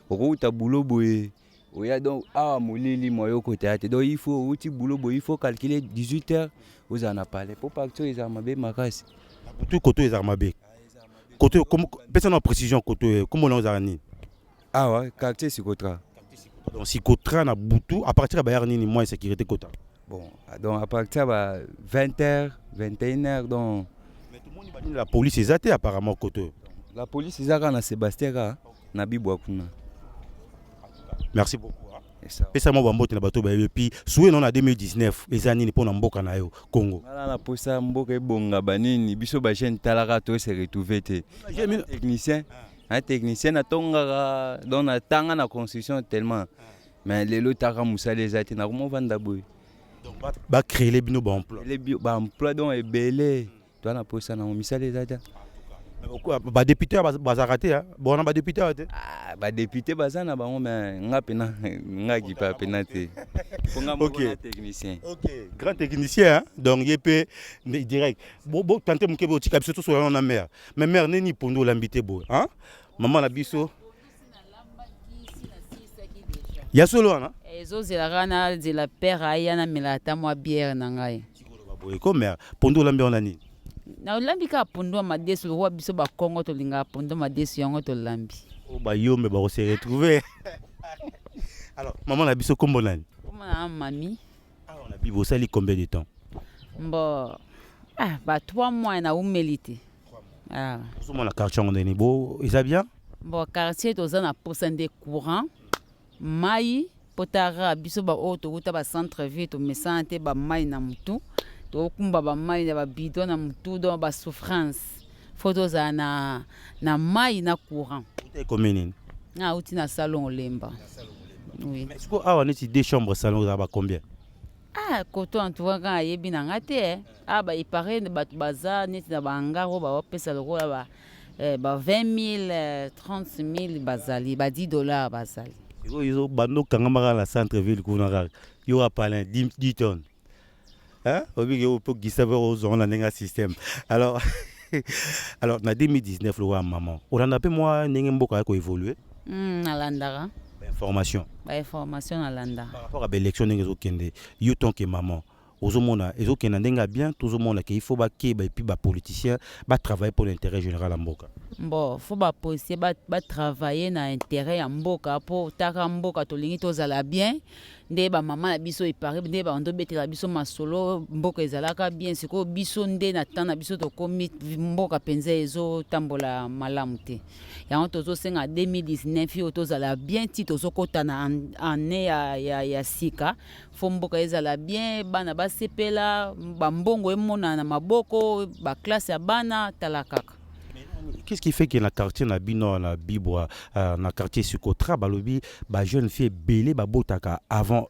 Rota boulot boy. Oya donc molili moyo côté ate. Donc il faut outil boulot boy, il faut calculer 18 heures aux en a parlé. Pour pas que les armabé makasi. Tout côté les armabé. Côté comme personne en précision côté comment on a ni. Ah ouais, quartier Sikotra. Donc Sikotra na Boutou à partir de Bayarni ni moins sécurité quota. Bon, donc à partir de 20h, 21h donc mais tout le monde dit la police est athée apparemment côté. La police est à Sébastien na Bibouakouna. Merci beaucoup. Pesa mo bambote na bato ba et puis soué non en 2019 les années pour na mboka na yo Congo. Voilà na posa mboka ebonga banini biso ba jeune talaka to se retrouver te. Un technicien na tonga dans na tanga na construction tellement mais les lotaka musa les ati na comment vanda boy. Donc ba créer les bino ba emploi. Les ba emploi donc est belé. Toi na posa na misa les ati. Ba député bazarate hein. Bon ba député ate. Ah ba député bazana bango mais nga pena nga ki pa penate. OK. Technicien. OK, grand technicien hein. Donc yepé direct. Bon tenter mke bo tika biso to so na mère. Mais mère neni pondo lambité bo hein. Maman na biso. Ya solo hein. Ezo zelagana de la père ayana melata mo bière na ngai. Boy ko mère pondo lambi on ani. Na lambi ka pondo madesu roi biso ba Kongo to linga pondo madesu yango to lambi. O ba yo me ba se retrouver. Alors maman na biso kombo nani? Comment na mami? Ah on a bibo sali combien de temps? Bon ba 3 mois na humilité. Ah. Vous mon la quartier on est beau, ils a bien? Bon quartier to za na posande courant. Mai potara biso ba auto uta ba centre ville to mesante ba mai na mutu. To kumba ba mai na ba bidon na mutu do ba souffrance. Photos na mai na courant. Vous êtes combien? Na uti na salon Olemba. Oui. Est-ce que ah on est deux chambres salon ça va combien? Ah koto en tout cas yebi na ngate ba il paraît ba baza net na bangaro ba opesa loko ba 20 000 30 000 bazali ba $10 bazali. Ils ont bando kangamara la centre ville kuna yo a parlé 10 tonnes. Hein? Obi yo pour qui savoir aux on a un système. Alors alors na 2019 le roi maman. On a peu moi ndenge mboka ko évoluer. Alandara. Information. Ba information alanda. Par rapport à l'élection ndenge zo kende. Yo tant que maman. Ozomona ezokena ndenga bien tozomona ke il faut ba keba et puis ba politicien ba travailler pour l'intérêt général en mboka. Bon, faut ba policier ba travailler na intérêt ya mboka pour taka mboka to lingi tozala bien. Nde ba maman na biso ipare nde ba ndo betela biso masolo mboka ezalaka bien siko biso nde na tana biso to komi mboka penza ezo tambola malamu te. Ya tozo senga 2019 yo tozala bien ti tozo kota na année ya sika fo mboka ezala bien bana ba sepela ba mbongo emona na maboko ba classe ya bana talakaka. Qu'est-ce qui fait que dans le quartier na bino na Bibwa na quartier Sikotra balobi ba jeune fille belé ba botaka avant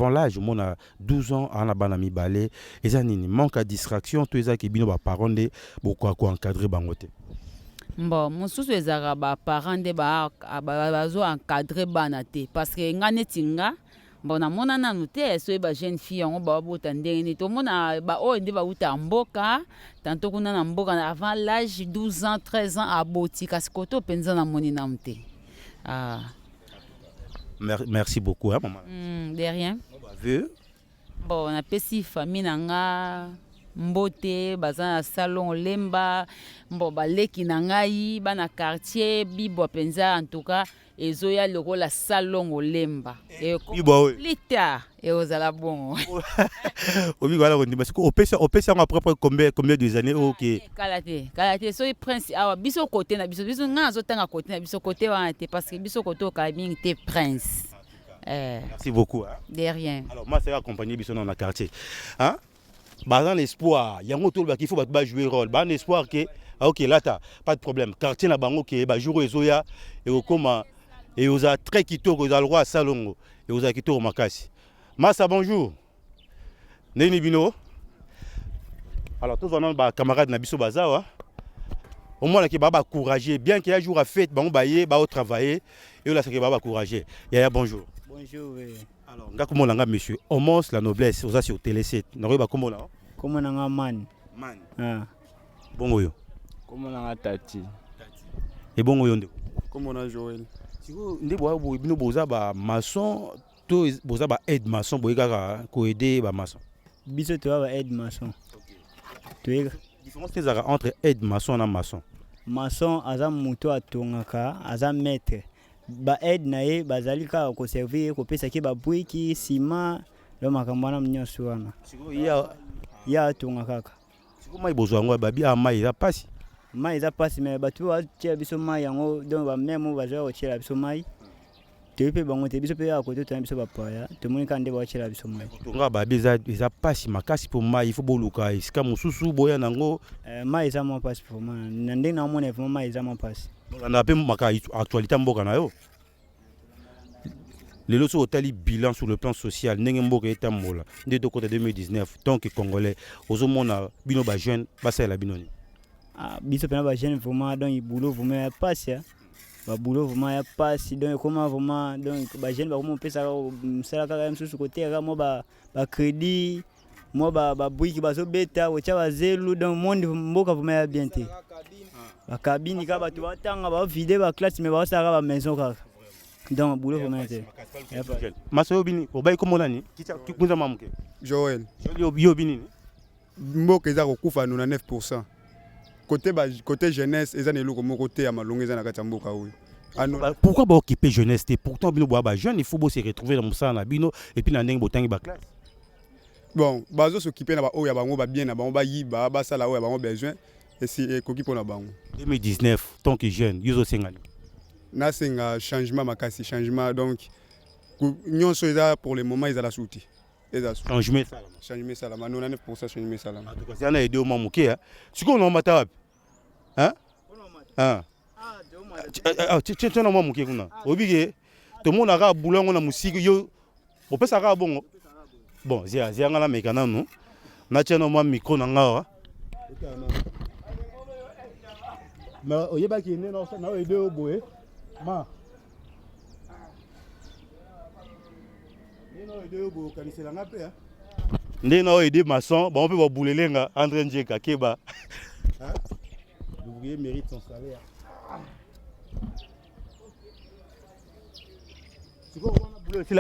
l'âge mon a 12 ans ana bana mi balé ezanini manque à distraction to ezaki bino ba parents de boko ko encadrer bangote. Bon mosusu ezaka ba parents de ba zo encadrer bana te parce que ngane tinga bon na mona nanu te so ba jeune fille on ba bota ndenge ni to mona ba o ndi ba uta mboka tanto kuna na mboka avant l'âge 12 ans 13 ans aboti kasi koto penza na moni na mte. Ah Merci beaucoup hein maman. De rien. Bon on a pesi famille nanga mbote baza na salon Olemba mbo baleki na ngai bana quartier Bibwa penza en tout cas ezoya loko la salon Olemba et lita et ozala bon. Obi voilà on dit parce que opesa après combien de années OK. Kalate so prince awa biso côté na biso ngazo tanga côté na biso côté wana te parce que biso côté ka mingi te prince. Merci beaucoup hein. De rien. Alors moi c'est accompagner biso dans le quartier. Hein? Dans l'espoir, il y a un autre qui faut jouer rôle. Dans l'espoir que OK là pas de problème. Quartier na bango que ba jour ezoya et comment et aux a très kitoko aux a le roi salongo et aux a kitoko makasi. Massa bonjour. Neni bino. Alors tous venant ba camarade na biso bazawa. Au moins là qui baba courager bien qu'il y a jour à fête bango baye ba au travailler et là c'est que baba courager. Ya bonjour. Bonjour. Alors, comment on a monsieur Homos la noblesse, vous avez sur Télé7. N'aurait pas comment là? Comment on a man? Man. Ah. Bon yo. Comment on a tati? Et bon yo. Comment on a Joël? siko nde bino boza ba maçon to boza ba aide maçon boye kaka ko aider ba maçon. Biso to ba aide maçon. Toyeka. Différence ezaka entre aide maçon na maçon. Maçon aza muto atongaka aza maître. Ba aide na ye bazali kaka ko servir ko pesa ki ba bwiki ciment lo makambo na mnyoso wana. Siko ya atongaka kaka. Siko mai bozwa ngo babi a mai eza pasi. Mai eza pasi mais batu ba tia biso mai yango donc ba même bazwa ko tia biso mai. Tepe bango te biso pe ya ko to biso ba paya to moni ka nde ba tia biso mai. Tonga babi eza pasi makasi pour mai il faut boluka isika mususu boya nango mai eza mo pasi pour moi na ndenge na mona vraiment mai eza mo pasi. Na pe maka actualité mboka na yo. Les lots au tali bilan sur le plan social ndenge mboka etambola nde to côté 2019 tant que congolais ozomona bino ba jeune basala binoni. Biso pena ba jeune vraiment donc il boulot vraiment ya passe ba boulot vraiment ya passe donc comment vraiment donc ba jeune ba comment pesa msala kaka msusu côté ka mo ba crédit mo ba bwiki bazo beta ocha ba zelu donc monde mboka vraiment ya bien te ba cabine ka ba to batanga ba vider ba classe mais ba sala ba maison kaka donc boulot vraiment te maso bini obay ko monani kicha kunza mamuke Joël yo bini mboka eza kokufa 99%. Côté jeunesse, ils ont le côté à Malongé, ils ont pourquoi ba occuper jeunesse? Pourtant, bino ba jeune, il faut se retrouver dans ça na bino et puis na ndenge botangi ba classe. Bon, bazo s'occuper na ba o ya bango ba bien na bango ba yiba ba sala o ya bango besoin et si koki pona bango. 2019, tant que jeune, yuzo sengani. Na senga changement makasi, changement donc nyonso eza pour le moment ils a la souti. Changement ça là, 99% changement ça là. En tout cas, c'est un aidé au mamuké hein. Tu connais on mata hein? Tu na mamuké kuna. Obige to mona ka boulongo na musiki yo. Opesa ka bongo. Bon, zia ngala mekana no. Na tsheno ma micro na ngawa. Ma oyeba ki ne na aidé au boé. Ma ndé na aidé maçon, bon on peut va bouler lenga André Njeka keba. L'ouvrier mérite son salaire.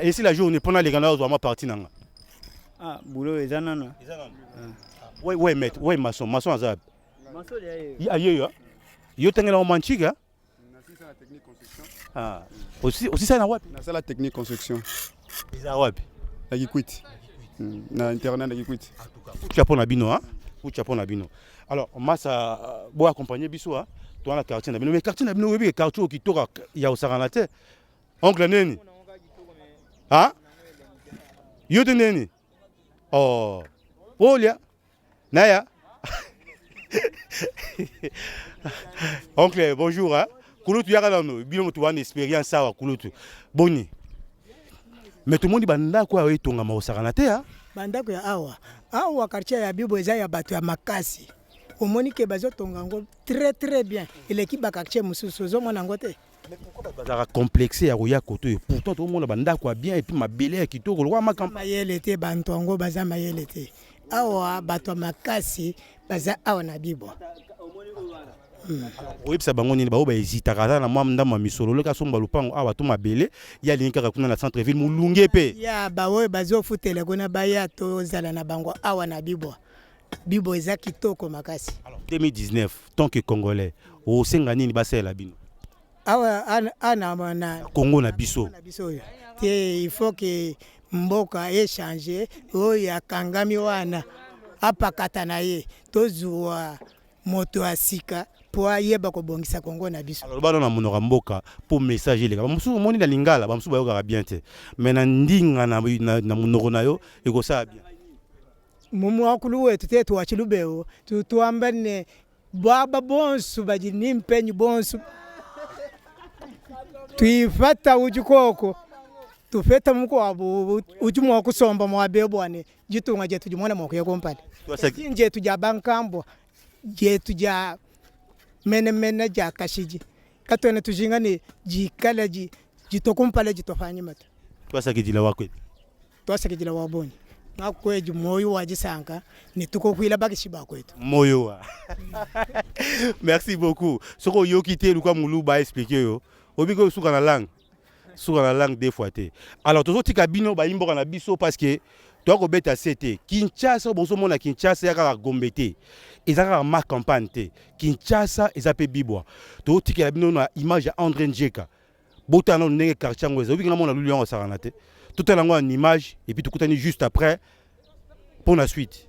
Et si la journée pendant les gars ma partie nanga. Boulot ezanana. Ouais maître, ouais maçon azab. Maçon ya yo. Yo tengela o manchiga. Na la technique construction. Aussi ça na wapi? Na la technique construction. Eza wapi? Na Kikwit. Na internet na Kikwit. Chapeau na bino hein? Chapeau na bino. Alors massa bo accompagner biso hein? Toi na quartier na bino mais quartier na bino webi quartier qui toka ya osarana te. Oncle neni? Hein? Yo de neni? Oh. Olia. Naya. Oncle bonjour hein? Kulutu yaka nano bino tu wana expérience sawa kulutu. Boni. Mais tout le monde dit banda quoi etonga ma osarana te hein? Banda ko ya awa quartier ya Bibo eza ya bato ya makasi. Omoni ke bazo tonga ngo très bien. L'équipe ba quartier mususu zo mona ngote. Mais pourquoi bazara complexé ya roya koto et pourtant tout le monde banda quoi bien et puis ma belé qui to ko ma camp. Mayele te bantongo baza mayele te. Awa bato makasi baza awa na Bibo. Oui, ça bango ni ba hésita kala na mwamda ma misolo le ka somba lupango awa to mabele ya linka ka kuna na centre ville mulunge pe ya ba we bazo futele kuna ba ya to zala na bango awa na Bibo eza kitoko makasi. Alors 2019 tant que congolais o senga nini ba sela bino awa ana na Congo na biso te il faut que mboka échanger o ya kangami wana apakata na ye tozua moto asika pour yeba ko bongisa Congo na biso. Alors bana na monora mboka pour messager les gars musu moni la lingala ba musu ba yoka bien te mais na ndinga na monoro na yo eko sa bien mumu akulu wetu te to achilubeo tu ambane baba bonsu baji nimpenyi bonsu tuifata ujukoko tufeta muko abu ujumu wa kusomba mwabe bwane jitunga jetu jumwana mwako ya kompani nje tuja bankambo je tuja mene ja kashiji katone tujingani jikala jitokumpale jitofanya mata twasakidila wakwe twasakidila wabonye nakweji moyo wajisanka nituko kwila bakishiba kwetu moyo wa merci beaucoup soko yo kité luka mulu ba expliquer yo obiko suka na langue sur la langue des fois. Alors, tous les cabines, bah, imbo na biso parce que toi, ko beta c'était Kinshasa, boso mona Kinshasa ya gombete. Ezaka ma campagne te. Kinshasa ezape bibwa. To tika la bino na image ya André Njeka. Botano ndenge quartier ngweza. Obi na mona lulu yango sarana te. Tout à l'angle en image et puis tout coutani juste après pour la suite.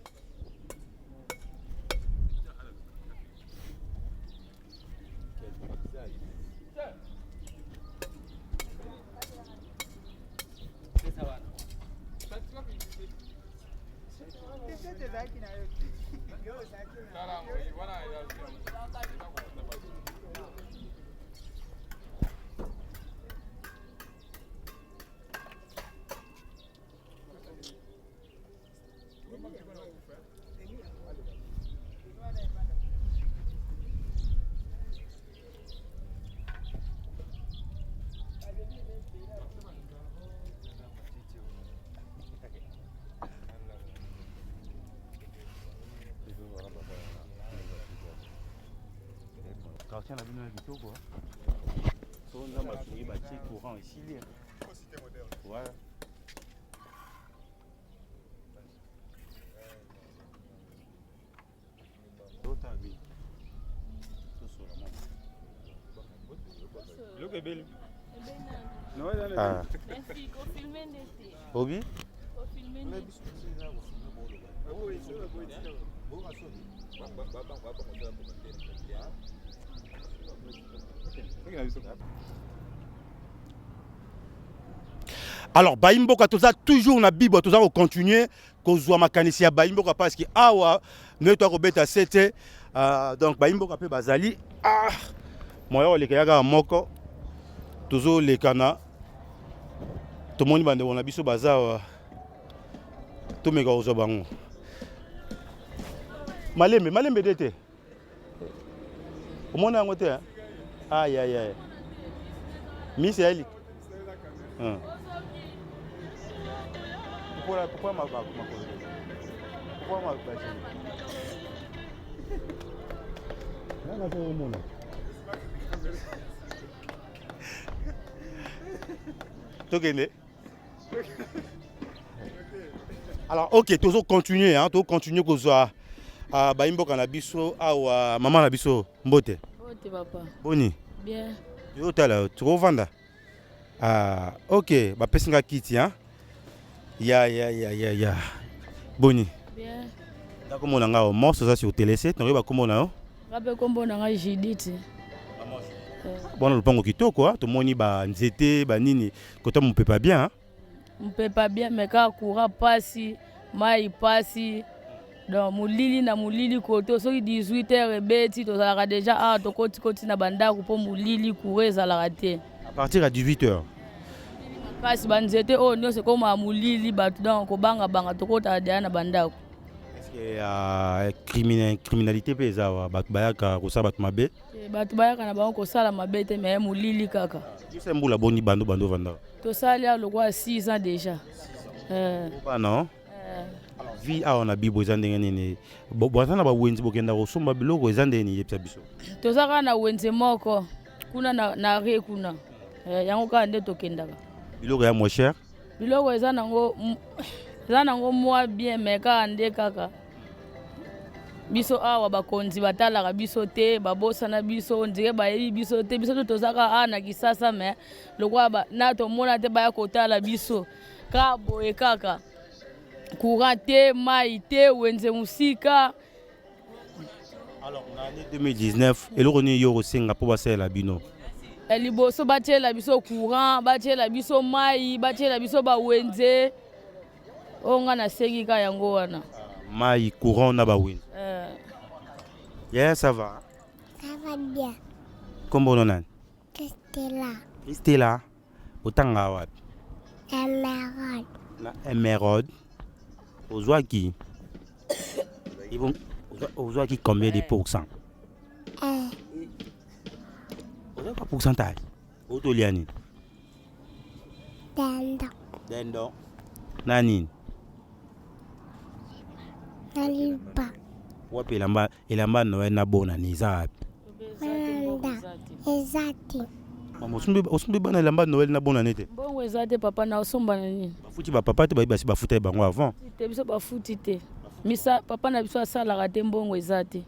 Quartier la ville de Togo. On a bâti bâti courant ici là. Voilà. Ah. Obi? Alors, Baimboka, tout ça, toujours na Bible, tout ça, on continue, qu'on soit makanisi à Baimboka, parce que, ah ouais, nous sommes à 7, donc Baimboka peut bazali, ah, moi, les Kayaga Moko, toujours les Kana, tout le monde bande, on a biso bazar, tout mes gars aux obango. Malembe d'été. Au monde à côté, hein? Aïe, aïe, aïe. Miss Ali. Pourquoi ma pourquoi ma alors, ok, toujours continuer, hein, toujours continuer que ça. Baimbo Kanabiso, maman Nabiso, Mbote. Mbote, papa. Boni. Bien. Yo, t'as là, tu revends. Ok, bah, personne qui hein. Ya. Boni. Bien. D'accord, mon anga, au morceau, ça sur Télé7, tu vas comment là? Rappelle comment on a Judith. Bon, le pango qui to quoi, tout le monde y va, nzete, nini, quand on peut pas bien. On peut pas bien, mais quand courant passe, maï passe. Donc, moulili na moulili koto, so 18h beti, to ça déjà to koti na banda pour moulili courir ça la raté. À partir à 18h. Kasi banzete oh non c'est comme moulili bat donc ko banga to kota na banda. Est-ce que criminalité pesa bat bayaka ko sa bat mabe? Bat bayaka na bango ko sala mabe te mais moulili kaka. C'est mbula boni bando vanda. To sala le quoi 6 ans déjà. Pas non. Alors vie a on a bibo zandenge nini. Bwatana ba wenzi bokenda ko somba biloko ezandeni yepsa biso. To saka na wenzi moko kuna na re kuna. Yango ka nde to kendaka. Biloko ya moins cher. Biloko ezanango moi bien mais ka ande kaka. Biso awa bakonzi batalaka biso te babosana biso ondire bayebi biso te biso tozaka na kisasa mais lokwa na tomona te baya kotala biso ka boye kaka courant te mai te wenze musika. Alors en année 2019 eloko ni yo kosenga po basala bino liboso batiela biso courant batiela biso mai batiela biso bawenze onga na sengi ka yango wana mai courant na bawenze. Yeah, ça va. Ça va bien. Comment on a? Stella. Autant à what? Émeraude. La émeraude. Aux oies qui? Ils vont. Aux oies qui combien de pourcents? Aux oies quoi pourcentage? Autoliani. Dendo. Nani? Naliba. Wapi elamba no na bona ni za. Ezati. osombi bana lamba Noël na bonne année te. Mbongo eza te papa na osomba na nini? Bafuti ba papa te basi bafuta bango avant. Te biso bafuti te. Misa papa na biso asalaka te mbongo eza te.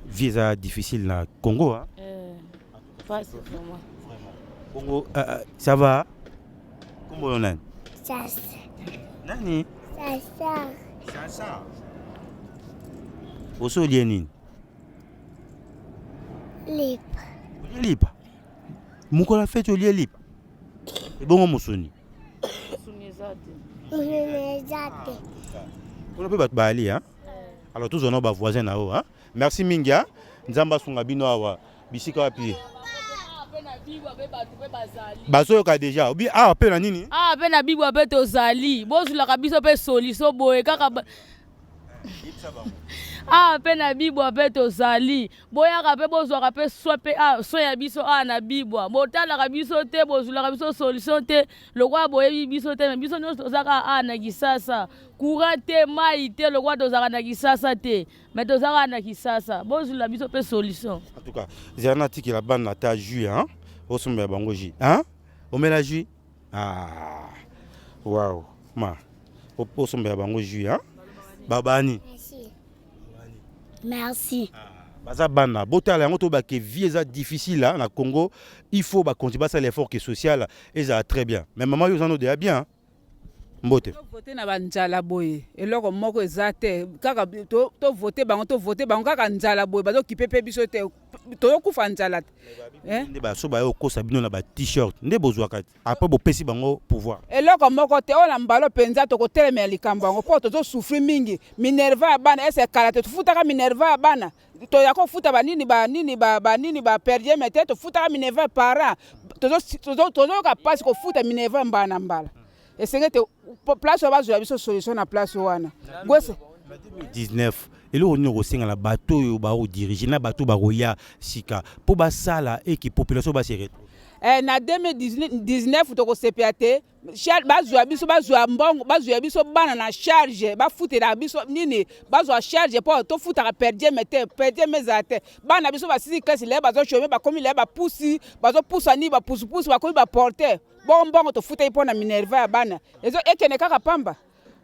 Visa difficile na Congo hein. Pas vraiment. Congo ça va? Comment on a? Ça, Nani? ça. Oso lienini? Lipa. Lipa. Mukola fête au lié lipa. Et bon musuni. Unezate. On peut battre Bali hein. Alors tous on a voisin na hein. Merci Minga. Nzamba sunga bino awa. Bisika wapi? Baso ka déjà. Obi pe na nini? Pe na bibwa pe tozali. Bozulaka biso pe solution boye kaka pe na bibwa pe tozali. Boyaka pe bozwaka pe soya biso na bibwa. Botalaka biso te bozulaka biso solution te. Lokwa boye biso te biso nyonso tozaka na kisasa. Courant te mai te lokwa tozaka na kisasa te. Mais tozaka na kisasa. Bozulaka biso pe solution. En tout cas, Zerna tiki la bande na ta jus hein. Osomba bango jus hein? O mela jus? Waouh. Ma. Osomba bango jus hein? Babani. Merci. Baza bana botala yango to ba ke vie eza difficile là na Congo, il faut ba continuer ça l'effort qui est social et ça très bien. Mais maman yo zano de bien. Mbote. Voter na banjala boye. Eloko moko ezate kaka to voter bango kaka njala boye bazo kipepe biso te. To kufa njala. Nde ba so ba yo kosa bino na ba t-shirt. Nde bozwa kati. Après bo pesi bango pouvoir. Eloko moko te ona mbalo penza to ko telemela likambo bango po to souffrir mingi. Minerva ya bana ese karate to futaka minerva ya bana. To yako futa banini ba perdre mete to futaka minerva para. To ka passe ko futa minerva mbana mbala. Et c'est que place où je suis solution na place où ana. 2019 et là on est la bateau yo ba diriger na bateau ba roya sika pour ba sala et qui population ba serrer. Na 2019 to ko CPAT charge bazwa biso bazwa mbongo bazwa biso bana na charge ba futela biso nini bazwa charge pour to futaka perdre mezate bana biso ba sisi kasi le bazo chome ba komi le ba pusi bazo pusa ni ba pusu ba komi ba porter mbongo to futa ipona minerva ya bana ezo ekene kaka pamba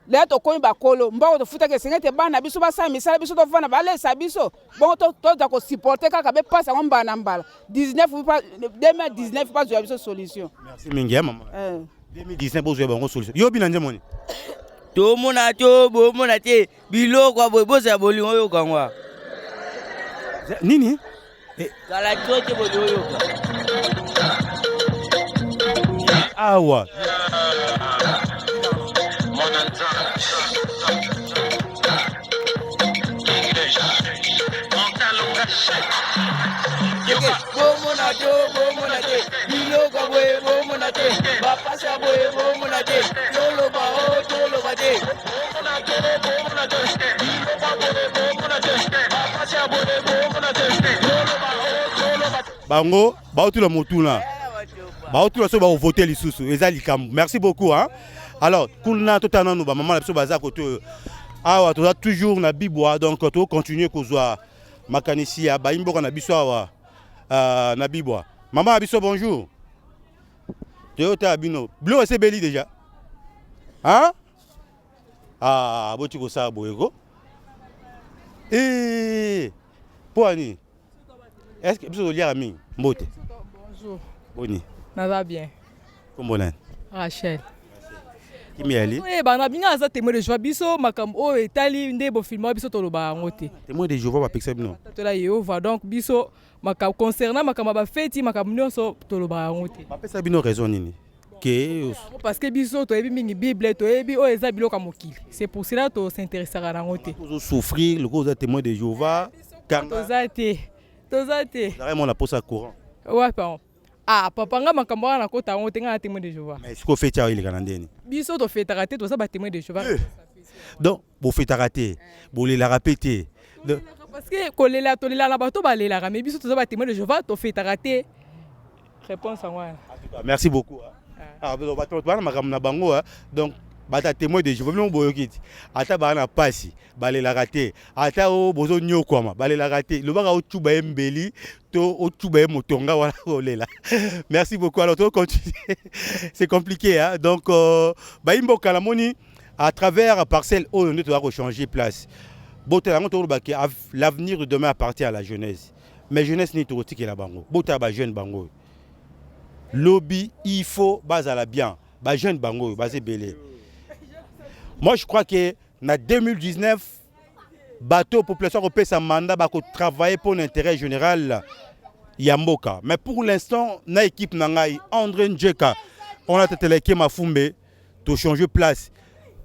le to komi ba kolo mbongo to futa ke sengete bana biso ba sa misala biso to vana ba lesa biso bongo to da ko supporter kaka be passa ngomba na mbala 2019 pas de biso solution. Merci mingi maman. 2019 bozwe bango solution. Yo bina njemoni. To mona to bo mona te biloko boza bolingo yo kangwa. Nini? Kala tote bozo yo. Awa. Bango, baotula motuna. Baotula so ba voter lisusu, eza likambo. Merci beaucoup hein. Alors, kuna totana no ba maman la biso baza koto. Awa to toujours na bibwa donc to continuer kozwa makanisi ya ba imboka na biso awa na bibwa. Maman abiso bonjour. Toyota abino. Bleu c'est beli déjà. Hein? Boti ko sa boyego. Poani. Est-ce que vous lire ami Mbote? Bonjour. Boni. Ça va bien. Comment on Rachel. Kimiali? Oui, bana binga za témoin de Jéhovah biso makambo etali ndebo filma biso toloba ngote. Témoin de Jéhovah ba pexer bino. Tola Jéhovah donc biso makam concernant makamba ba feti makam nyonso toloba ngote. Ba pesa bino raison nini? Parce que biso to ebi mingi Bible to ebi o eza biloko mokili. C'est pour cela to s'intéresser à ngote. Vous souffrir le cause témoin de Jéhovah car tozate. Vraiment la pose à courant. Ouais pardon. Papa nga makambo na kota ngote nga témoin de Jéhovah. Mais ce qu'on fait il est canadien. Biso to fait raté to ça ba témoin de Jéhovah. Donc vous faites rater, vous les la répéter. Parce que kolela to lela la bato ba lela mais biso to ça ba témoin de Jéhovah to fait rater. Réponse à moi. Merci beaucoup. Donc bata témoin de Jéhovah non boyokiti ata bana pasi bale la raté ata o bozo nyokoma bale la raté le baka o tuba embeli to o tuba motonga wala olela. Merci beaucoup. Alors to continuer. C'est compliqué hein. Donc ba imbo kalamoni à travers parcelle on doit changer place. Botelango to ba l'avenir de demain appartient à la jeunesse. Mais jeunesse ni to tiki la bango. Bota ba jeune bango. Lobby il faut base à la bien. Ba jeune bango basé belé. Moi, je crois que en 2019, bateau population européenne sa mandat va travailler pour l'intérêt général Yamboka. Mais pour l'instant, na équipe nangai André Njeka, on a téléqué ma fumbe, to changer place.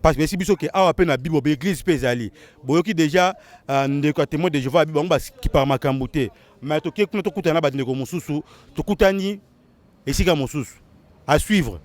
Parce que si biso que a peine na bibo église spéciale. Boyoki déjà de témoin de Jéhovah bibo qui par makambuté. Mais to ke kuno to kutana ba ndeko mususu, to kutani esika mususu. À suivre.